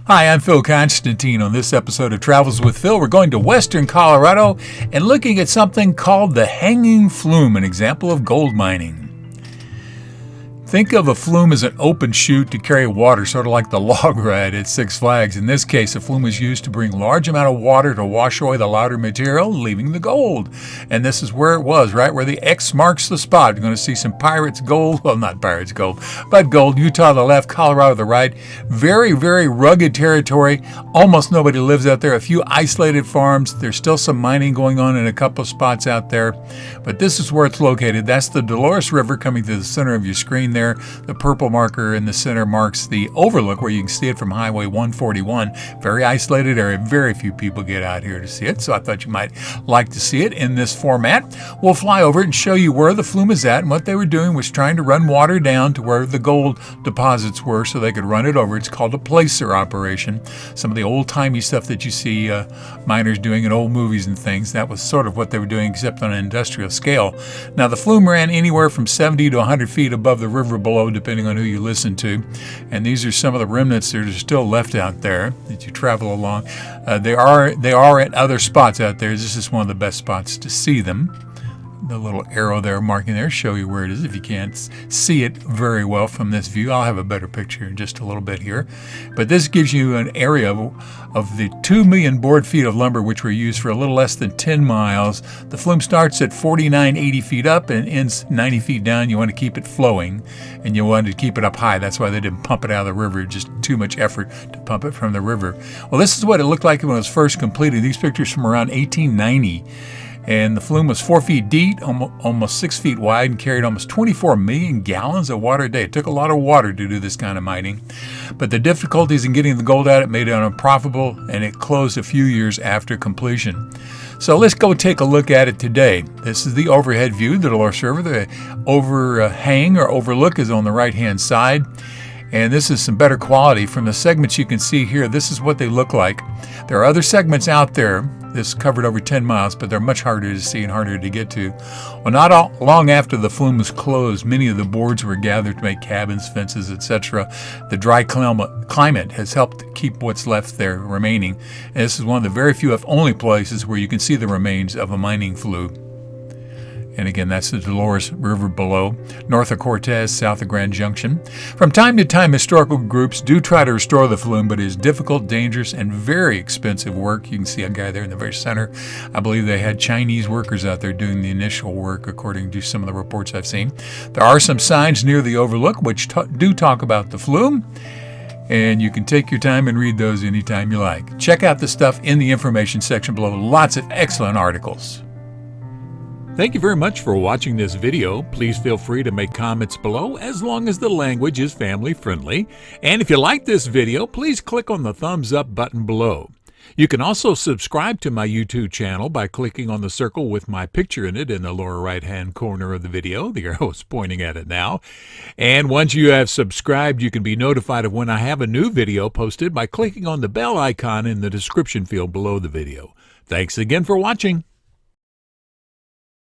Hi, I'm Phil Constantine. On this episode of Travels with Phil, we're going to western Colorado and looking at something called the Hanging Flume, an example of gold mining. Think of a flume as an open chute to carry water, sort of like the log ride at Six Flags. In this case, a flume is used to bring large amount of water to wash away the lighter material, leaving the gold. And this is where it was, right where the X marks the spot. You're going to see some Pirates gold, well, not Pirates gold, but gold. Utah to the left, Colorado to the right. Very, very rugged territory. Almost nobody lives out there. A few isolated farms. There's still some mining going on in a couple of spots out there. But this is where it's located. That's the Dolores River coming to the center of your screen there. The purple marker in the center marks the overlook where you can see it from Highway 141. Very isolated area. Very few people get out here to see it, so I thought you might like to see it in this format. We'll fly over it and show you where the flume is at, and what they were doing was trying to run water down to where the gold deposits were so they could run it over. It's called a placer operation. Some of the old-timey stuff that you see miners doing in old movies and things, that was sort of what they were doing, except on an industrial scale. Now, the flume ran anywhere from 70 to 100 feet above the river below, depending on who you listen to. And these are some of the remnants that are still left out there that you travel along. They are at other spots out there. This is one of the best spots to see them. The little arrow there marking there show you where it is if you can't see it very well from this view. I'll have a better picture in just a little bit here. But this gives you an area of the 2 million board feet of lumber which were used for a little less than 10 miles. The flume starts at 80 feet up and ends 90 feet down. You want to keep it flowing and you want to keep it up high. That's why they didn't pump it out of the river. Just too much effort to pump it from the river. Well, this is what it looked like when it was first completed. These pictures from around 1890. And the flume was 4 feet deep, almost 6 feet wide, and carried almost 24 million gallons of water a day. It took a lot of water to do this kind of mining. But the difficulties in getting the gold out, it made it unprofitable, and it closed a few years after completion. So let's go take a look at it today. This is the overhead view, the Dolores River. The overhang or overlook is on the right-hand side. And this is some better quality. From the segments you can see here, this is what they look like. There are other segments out there. This covered over 10 miles, but they're much harder to see and harder to get to. Well, not long after the flume was closed, many of the boards were gathered to make cabins, fences, etc. The dry climate has helped keep what's left there remaining. And this is one of the very few, if only, places where you can see the remains of a mining flume. And again, that's the Dolores River below, north of Cortez, south of Grand Junction. From time to time, historical groups do try to restore the flume, but it is difficult, dangerous, and very expensive work. You can see a guy there in the very center. I believe they had Chinese workers out there doing the initial work, according to some of the reports I've seen. There are some signs near the overlook which do talk about the flume, and you can take your time and read those anytime you like. Check out the stuff in the information section below. Lots of excellent articles. Thank you very much for watching this video. Please feel free to make comments below as long as the language is family friendly. And if you like this video, please click on the thumbs up button below. You can also subscribe to my YouTube channel by clicking on the circle with my picture in it in the lower right hand corner of the video. The arrow is pointing at it now. And once you have subscribed, you can be notified of when I have a new video posted by clicking on the bell icon in the description field below the video. Thanks again for watching.